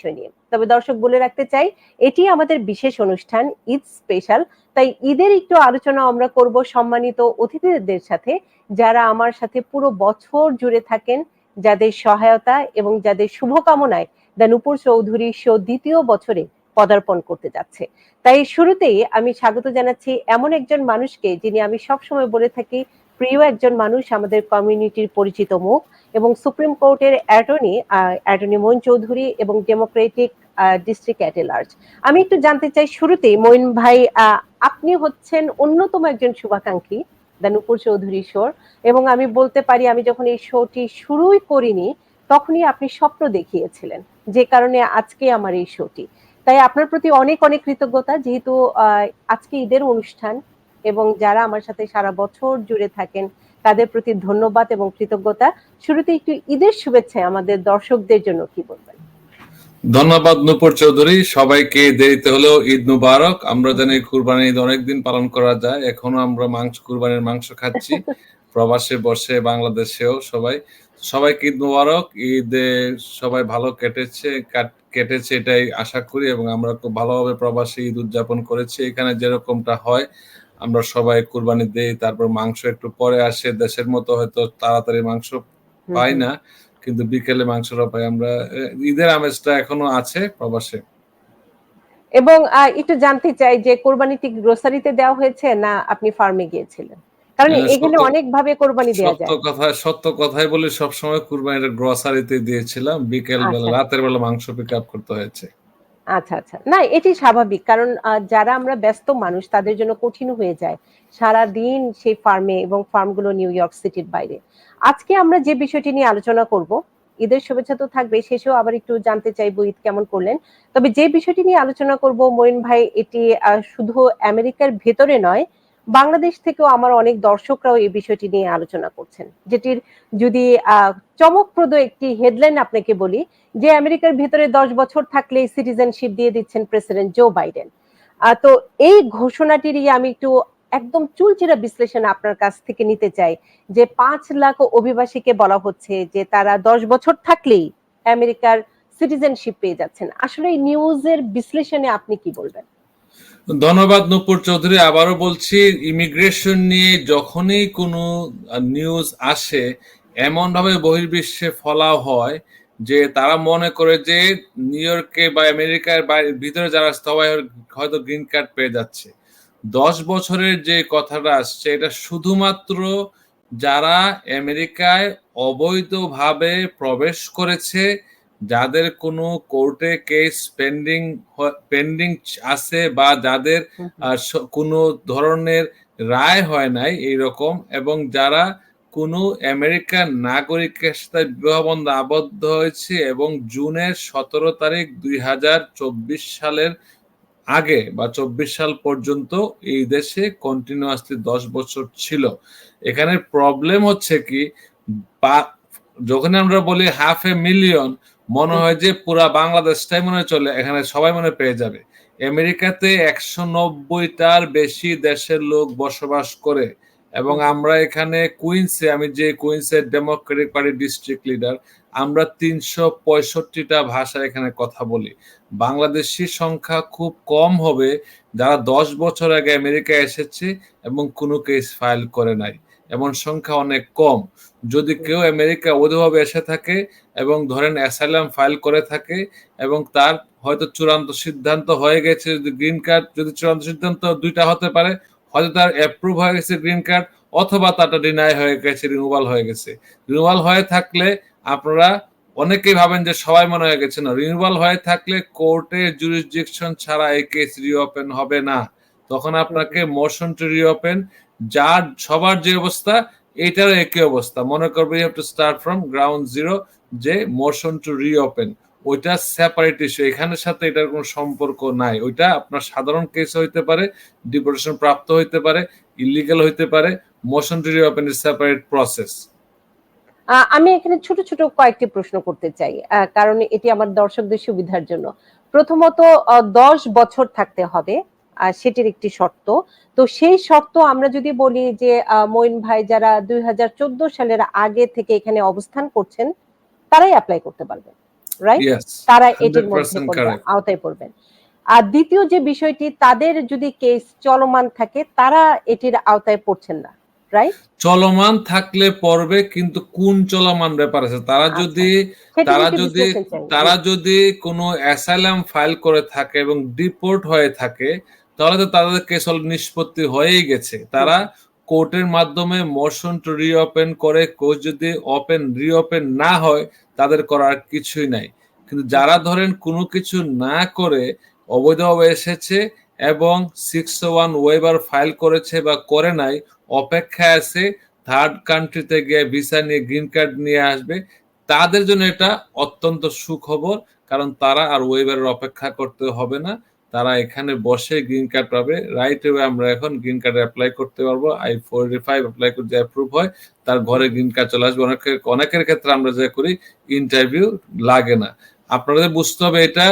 বিষয় নিয়ে। তবে দর্শক বলে রাখতে চাই, এটি আমাদের বিশেষ অনুষ্ঠান, ঈদ স্পেশাল। তাই ঈদের একটু আলোচনা আমরা করব সম্মানিত অতিথিদের সাথে, যারা আমার সাথে পুরো বছর জুড়ে থাকেন, যাদের সহায়তা এবং যাদের শুভকামনায় দ্য নূপুর চৌধুরী শো ২য় বছরে পদার্পণ করতে যাচ্ছে। তাই শুরুতেই আমি স্বাগত জানাচ্ছি এমন একজন মানুষকে, যিনি আমি সবসময় বলে থাকি প্রিয় একজন মানুষ, আমাদের কমিউনিটির পরিচিত মুখ, এবং সুপ্রিম কোর্টের অ্যাটর্নি মঈন চৌধুরী এবং ডেমোক্রেটিক ডিস্ট্রিক্ট অ্যাট লার্জ। আমি একটু জানতে চাই শুরুতেই, মঈন ভাই, আপনি হচ্ছেন অন্যতম একজন শুভাকাঙ্ক্ষী দ্য নূপুর চৌধুরী শোর, এবং আমি বলতে পারি আমি যখন এই শোটি শুরুই করিনি তখনই আপনি স্বপ্ন দেখিয়েছিলেন, যে কারণে আজকে আমার এই শোটি। তাই আপনার প্রতি অনেক অনেক কৃতজ্ঞতা, যেহেতু আজকে ঈদের অনুষ্ঠান এবং যারা আমার সাথে সারা বছর জুড়ে থাকেন তাদের প্রতি ধন্যবাদ এবং কৃতজ্ঞতা। শুরুতে একটু ঈদের শুভেচ্ছা আমাদের দর্শকদের জন্য কি বলবেন? ধন্যবাদ নূপুর চৌধুরী, সবাইকে দেরিতে হলেও ঈদ মুবারক। আমরা জানি কুরবানি ঈদ অনেকদিন পালন করা যায়, এখনো আমরা কুরবানির মাংস খাচ্ছি প্রবাসে বসে, বাংলাদেশেও সবাইকে ঈদ মুবারক। ঈদে সবাই ভালো কেটেছে এটাই আশা করি, এবং আমরা খুব ভালোভাবে প্রবাসী ঈদ উদযাপন করেছি। এখানে যেরকমটা হয়, আমরা সবাই কুরবানি দেই, তারপর মাংস একটু পরে আসে। দেশের মতো হয়তো তাড়াতাড়ি মাংস পাই না, কিন্তু বিকেলে মাংসটা পাই আমরা। ঈদের আমেজটা এখনো আছে প্রবাসে। এবং একটু জানতে চাই যে কোরবানিটি গ্রোসারিতে দেওয়া হয়েছে না আপনি ফার্মে গিয়েছিলেন? কারণ এখানে অনেক ভাবে কোরবানি দেওয়া যায়। সত্য কথাই বলি, সবসময় কুরবানিটা গ্রোসারিতে দিয়েছিলাম, বিকেল বেলা রাতের বেলা মাংস পিক আপ করতে হয়েছে। আচ্ছা আচ্ছা, না এটি স্বাভাবিক, কারণ যারা আমরা ব্যস্ত মানুষ তাদের জন্য কঠিন হয়ে যায় সারা দিন সেই ফার্মে, এবং ফার্মগুলো নিউ ইয়র্ক সিটির বাইরে। আজকে আমরা যে বিষয়টি নিয়ে আলোচনা করব, ঈদের শুভেচ্ছা তো থাকবে, শেষেও আবার একটু জানতে চাইবো ঈদ কেমন করলেন। তবে যে বিষয়টি নিয়ে আলোচনা করব মঈন ভাই, এটি শুধু আমেরিকার ভেতরে নয়, বাংলাদেশ থেকেও আমার অনেক দর্শকরাও এই বিষয়টি নিয়ে আলোচনা করছেন, যেটির যদি চমকপ্রদ একটি হেডলাইন আপনাকে বলি, যে আমেরিকার ভেতরে 10 বছর থাকলে সিটিজেনশিপ দিয়ে দিচ্ছেন প্রেসিডেন্ট জো বাইডেন। তো এই ঘোষণাটিরই আমি একটু একদম চুলচেরা বিশ্লেষণ আপনার কাছ থেকে নিতে চাই, যে 5 লাখ অভিবাসীকে বলা হচ্ছে যে তারা 10 বছর থাকলেই আমেরিকার সিটিজেনশিপ পেয়ে যাচ্ছেন। আসলে এই নিউজের বিশ্লেষণে আপনি কি বলবেন? ধন্যবাদ নূপুর চৌধুরী। আবারও বলছি, ইমিগ্রেশন নিয়ে যখনই কোনো নিউজ আসে, এমন ভাবে বহির্বিশ্বে ফলাও হয় যে তারা মনে করে যে নিউ ইয়র্কে বা আমেরিকার ভিতরে যারা সবাই হয়তো গ্রিন কার্ড পেয়ে যাচ্ছে। 10 বছরের যে কথাটা আসছে, এটা শুধুমাত্র যারা আমেরিকায় অবৈধভাবে প্রবেশ করেছে, যাদের কোনো কোর্টে কেস পেন্ডিং আছে, বা যাদের কোনো ধরনের রায় হয় নাই এইরকম, এবং যারা কোনো আমেরিকান নাগরিকের সাথে বিবাহ বন্ধনে আবদ্ধ হয়েছে এবং জুনের 17 তারিখ 2024 সালের আগে বা 24 সাল পর্যন্ত এই দেশে কন্টিনিউয়াসলি 10 বছর ছিল। এখানে প্রবলেম হচ্ছে কি, যখন আমরা বলি 500,000, মনে হয় যে পুরা বাংলাদেশটাই মনে চলে, এখানে সবাই মনে পেয়ে যাবে। আমেরিকাতে 190টার বেশি দেশের লোক বসবাস করে, এবং আমরা এখানে কুইন্সে, আমি যে কুইন্সের ডেমোক্রেটিক পার্টি ডিস্ট্রিক্ট লিডার, আমরা 365টা ভাষা এখানে কথা বলি। বাংলাদেশি সংখ্যা খুব কম হবে যারা 10 বছর আগে আমেরিকায় এসেছে এবং কোনো কেস ফাইল করে নাই, এমন সংখ্যা অনেক কম। যদি কেউ আমেরিকা অবৈধভাবে এসে থাকে এবং ধরেন অ্যাসাইলাম ফাইল করে থাকে, এবং তার হয়তো চূড়ান্ত সিদ্ধান্ত হয়ে গেছে, যদি গ্রিন কার্ড, যদি চূড়ান্ত সিদ্ধান্ত দুইটা হতে পারে, হয়তো তার অ্যাপ্রুভ হয়ে গেছে গ্রিন কার্ড, অথবা তারটা ডিনাই হয়ে গেছে, রিমুভাল হয়ে গেছে। রিমুভাল হয়ে থাকলে আপনারা অনেকেই ভাবেন যে সবাই মনে হয়ে গেছে, না, রিনিউয়াল হয়ে থাকলে কোর্টে জুরিসডিকশন ছাড়া এই কেস রিওপেন হবে না। তখন আপনাকে মোশন টু রিওপেন, যার সবার যে অবস্থা এটারও একই অবস্থা, মনে করবে you have to start from ground zero, যে মোশন টু রিওপেন ওইটা সেপারেট ইস্যু, এখানের সাথে এটার কোনো সম্পর্ক নাই। ওইটা আপনার সাধারণ কেস হইতে পারে, ডিপোর্টেশন প্রাপ্ত হইতে পারে, ইলিগাল হইতে পারে। Motion to reopen is separate process. আমি এখানে ছোট ছোট কয়েকটি প্রশ্ন করতে চাই, কারণ এটি আমার দর্শকদের সুবিধার জন্য। প্রথমত, 10 বছর থাকতে হবে, সেটির একটি শর্ত। তো সেই শর্ত আমরা যদি বলি যে মঈন ভাই, যারা 2014 সালের আগে থেকে এখানে অবস্থান করছেন তারাই অ্যাপ্লাই করতে পারবেন। রাইট? ইয়েস, তারা এটির মধ্যে 100% পড়বে, কারেক্ট। আওতায় পড়বেন। আর দ্বিতীয় যে বিষয়টি, তাদের যদি কেস চলমান থাকে তারা এটির আওতায় পড়ছেন না, রাইট? চলমান থাকলে পড়বে, কিন্তু কোন চলমান ব্যাপার আছে। আচ্ছা, সেটির তারা একটু যদি বিশ্লেষণ চাই। জি। তারা যদি কোনো অ্যাসাইলাম ফাইল করে থাকে এবং ডিপোর্ট হয়ে থাকে, তাহলে তো তাদের কেস নিষ্পত্তি হয়েই গেছে। হুম, তারা হুম, কোর্টের মাধ্যমে মোশন টু রিওপেন করে, কোর্ট যদি রিওপেন না হয়, তাদের করার কিছুই নাই। কিন্তু হুম, যারা ধরেন কোনো কিছু না করে অবৈধভাবে এসেছে এবং 601 ওয়েবার ফাইল করেছে বা করে নাই, অপেক্ষায় আছে থার্ড কান্ট্রিতে গিয়ে ভিসা নিয়ে গ্রিন কার্ড নিয়ে আসবে, তাদের জন্য এটা অত্যন্ত সুখবর। কারণ তারা আর ওয়েবারের অপেক্ষা করতে হবে না, তারা এখানে বসে গ্রিন কার্ড পাবে রাইট ওয়ে। আমরা এখন গ্রিন কার্ড অ্যাপ্লাই করতে পারবো, I-485 অ্যাপ্লাই করে অ্যাপ্রুভ হয়, তার ঘরে গ্রিন কার্ড চলে আসবে। অনেকের ক্ষেত্রে আমরা যা করি ইন্টারভিউ লাগে না। আপনাদের বুঝতে হবে এটা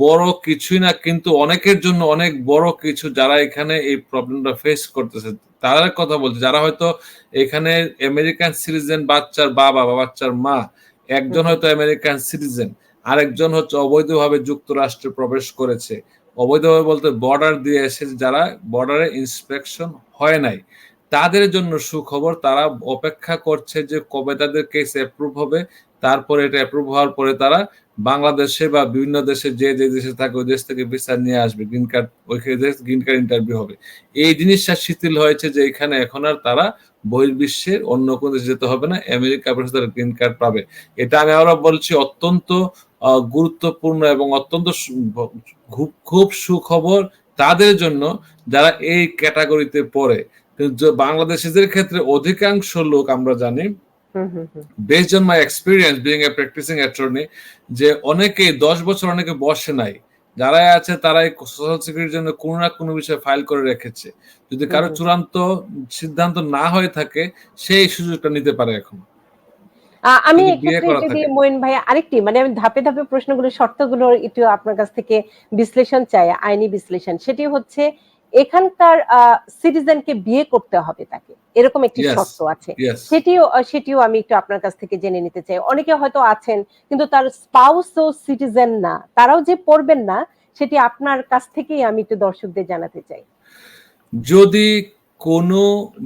বড় কিছুই না, কিন্তু অনেকের জন্য অনেক বড় কিছু, যারা এখানে এই প্রবলেমটা ফেস করতেছে। তাদের কথা বলছি, যারা হয়তো এখানে আমেরিকান সিটিজেন, বাচ্চার বাবা বা বাচ্চার মা, হুম, একজন হুম। হয়তো আমেরিকান সিটিজেন, আরেকজন হচ্ছে অবৈধভাবে যুক্তরাষ্ট্রে প্রবেশ করেছে। অবৈধভাবে বলতে বর্ডার দিয়ে এসেছে, যারা বর্ডারে ইন্সপেকশন হয় নাই। তাদের জন্য সুখবর, তারা অপেক্ষা করছে যে কবে তাদের কেস অ্যাপ্রুভ হবে। তারপরে এটা অ্যাপ্রুভ হওয়ার পরে তারা বাংলাদেশে বা বিভিন্ন দেশে, যে দেশে থাকে ওই দেশ থেকে ভিসা নিয়ে আসবে, গ্রিন কার্ড, ওই গ্রিন কার্ড ইন্টারভিউ হবে। এই জিনিসটা শিথিল হয়েছে যে এখানে এখন আর তারা বহির্বিশ্বের অন্য কোনো দেশে যেতে হবে না, আমেরিকা তারা গ্রিন কার্ড পাবে। এটা আমি আরো বলছি অত্যন্ত গুরুত্বপূর্ণ এবং অত্যন্ত খুব খুব সুখবর তাদের জন্য যারা এই ক্যাটাগরিতে পড়ে। কিন্তু বাংলাদেশিদের ক্ষেত্রে অধিকাংশ লোক আমরা জানি, হুম, হুম, হুম। Based on my experience being a practising attorney, যে অনেকেই 10 বছর অনেকে বসে নাই। যারাই আছে তারাই সোশ্যাল সিকিউরিটির জন্য কোনো না কোনো বিষয়ে ফাইল করে রেখেছে। যদি হুম, কারো হুম। চূড়ান্ত সিদ্ধান্ত না হয়ে থাকে, সেই সুযোগটা নিতে পারে এখন। আমি যদি বিয়ে এক্ষেত্রে করা যদি থাকে। মঈন ভাই আরেকটি, মানে আমি ধাপে, ধাপে প্রশ্নগুলো শর্তগুলো একটু আপনার কাছ থেকে বিশ্লেষণ চাই, আইনি বিশ্লেষণ। সেটি হচ্ছে এখানকার সিটিজেনকে বিয়ে করতে হবে তাকে। এরকম একটি ইয়েস, শর্ত আছে। ইয়েস। সেটিও আমি একটু আপনার কাছ থেকে জেনে নিতে চাই। অনেকে হয়তো আছেন কিন্তু তার স্পাউস ও সিটিজেন না। তারাও যে পড়বেন না, সেটি আপনার কাছ থেকেই আমি একটু দর্শকদের জানাতে চাই। যদি কোনো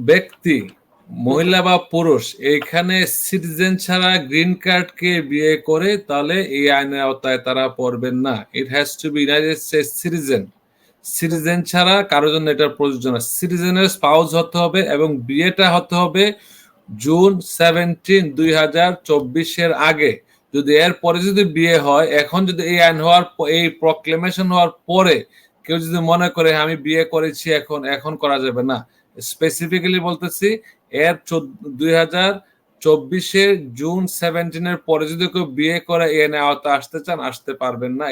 ব্যক্তি, হুম, হুম। মহিলা বা পুরুষ, এখানে সিটিজেন ছাড়া গ্রিন কার্ডকে বিয়ে করে, তাহলে এই আইনের আওতায় তারা পড়বেন না। It has to B United states citizen. Hmm, hmm. Citizen ছাড়া কারোর জন্য এটা প্রযোজ্য না। সিটিজেনের স্পাউস হতে হবে এবং বিয়েটা হতে হবে জুন 17, 2024 আগে। যদি এর পরে যদি বিয়ে হয়, এখন যদি এই আইন হওয়ার এই প্রক্লেমেশন হওয়ার পরে কেউ যদি মনে করে আমি বিয়ে করেছি, এখন এখন করা যাবে না। স্পেসিফিক্যালি বলতেছি, এর 2024 জুন 17 পরে যদি কেউ বিয়ে করে এই আইনে আওতা আসতে চান, আসতে পারবেন না।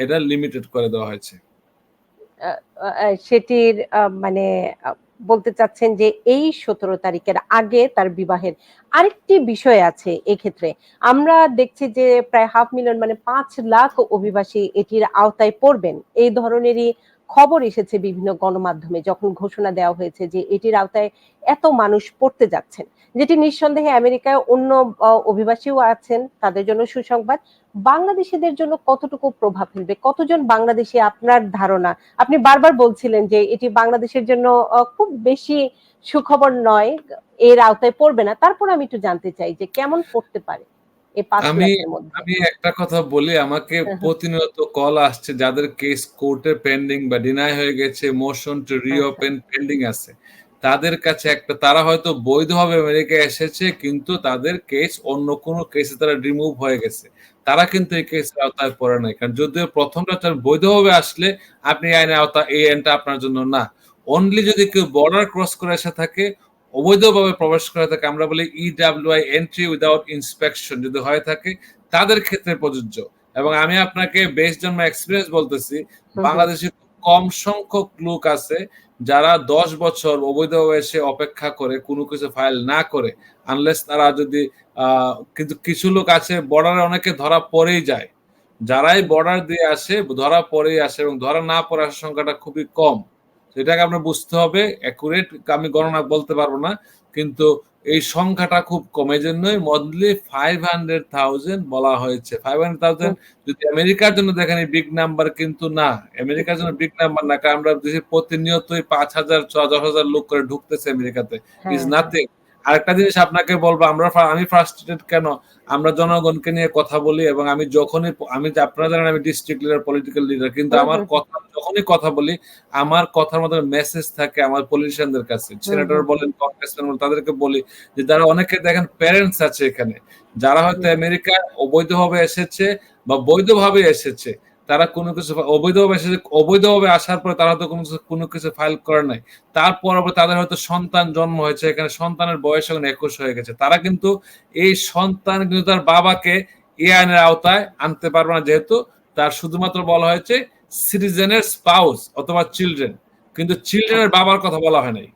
এটা লিমিটেড করে দেওয়া হয়েছে। আ সেটির মানে আ বলতে চাচ্ছেন যে এই ১৭ তারিখের আগে তার বিবাহের আরেকটি বিষয় আছে এক্ষেত্রে। আমরা দেখছি যে প্রায় ৫০০,০০০, মানে ৫ লাখ অভিবাসী এটির আওতায় পড়বেন। এই ধরনেরই খবর এসেছে বিভিন্ন গণমাধ্যমে যখন ঘোষণা দেওয়া হয়েছে যে এটির আওতায় এত মানুষ পড়তে যাচ্ছেন। যেটি নিঃসন্দেহে আমেরিকায় অন্য অভিবাসীও আছেন, তাদের জন্য সুসংবাদ। বাংলাদেশীদের জন্য কতটুকু প্রভাব ফেলবে? কতজন বাংলাদেশী আপনার ধারণা? আপনি বারবার বলছিলেন যে এটি বাংলাদেশের জন্য খুব বেশি সুখবর নয়, এর আওতায় পড়বে না। তারপর আমি একটু জানতে চাই যে কেমন পড়তে পারে এই ৫ আমি লাখের মধ্যে? আমি একটা কথা বলি, আমাকে হ্যাঁ, হ্যাঁ। প্রতিনিয়ত কল আসছে যাদের কেস কোর্টে পেন্ডিং বা ডিনাই হয়ে গেছে, মোশন টু আচ্ছা। রিওপেন পেন্ডিং আছে। তাদের কাছে একটা, তারা হয়তো বৈধভাবে আমেরিকায় এসেছে, কিন্তু তাদের কেস অন্য কোনো কেসে তারা রিমুভ হয়ে গেছে। তারা কিন্তু এই কেসের আওতায় পড়ে নাই। কারণ যদিও প্রথমটা তার বৈধভাবে আসলে আপনি এই আইনটা আপনার জন্য না। অনলি যদি কেউ বর্ডার ক্রস করে এসে থাকে, অবৈধভাবে প্রবেশ করে থাকে, আমরা বলি ইডব্লিউআই, এন্ট্রি উইদাউট ইন্সপেকশন, যদি হয়ে থাকে, তাদের ক্ষেত্রে প্রযোজ্য। এবং আমি আপনাকে বেসড অন মাই এক্সপেরিয়েন্স বলতেছি, হুম, হুম। বাংলাদেশে খুব কম সংখ্যক লোক আছে যারা 10 বছর অবৈধভাবে এসে অপেক্ষা করে কোনো কিছু ফাইল না করে, আনলেস তারা যদি কিন্তু কিছু লোক আছে বর্ডারে অনেকে ধরা পড়েই যায়। যারাই বর্ডার দিয়ে আসে ধরা পড়েই আসে, এবং ধরা না পড়ে আসার সংখ্যাটা খুবই কম। এটাকে আপনার বুঝতে হবে। অ্যাকুরেট আমি গণনা বলতে পারবো না, কিন্তু এই সংখ্যাটা খুব কমে, জন্যই মডলি 500,000 বলা হয়েছে। 500,000 যদি আমেরিকার জন্য দেখেন বিগ নাম্বার কিন্তু না। আমেরিকার জন্য বিগ নাম্বার না, কারণ আমরা দেশে প্রতিনিয়তই 5,000 10,000 লোক করে ঢুকতেছে আমেরিকাতে। Is nothing. আরেকটা জিনিস আপনাকে বলবো, আমি ফ্রাস্ট্রেটেড কেন? আমরা জনগণকে নিয়ে কথা বলি, এবং আমি আপনারা জানেন আমি ডিস্ট্রিক্ট লিডার, পলিটিক্যাল লিডার, কিন্তু আমার কথা যখনই কথা বলি, আমার কথার মধ্যে মেসেজ থাকে আমার পলিটিশিয়ানদের কাছে, সেনেটর বলেন, কংগ্রেসম্যান বলেন, তাদেরকে বলি যে যারা অনেকে দেখেন প্যারেন্টস আছে এখানে, যারা হয়তো আমেরিকায় অবৈধভাবে এসেছে বা বৈধভাবে এসেছে, তারা কোনো কিছু অবৈধভাবে আসার পরে তারা হয়তো কোনো কিছু ফাইল করে নাই, তারপর তাদের হয়তো সন্তান জন্ম হয়েছে এখানে, সন্তানের বয়স এখন 21 হয়ে গেছে, তারা কিন্তু এই সন্তান কিন্তু তার বাবাকে এই আইনের আওতায় আনতে পারবে না, যেহেতু তার শুধুমাত্র বলা হয়েছে সিটিজেনের স্পাউস অথবা চিলড্রেন, কিন্তু চিলড্রেনের বাবার কথা বলা হয় নাই।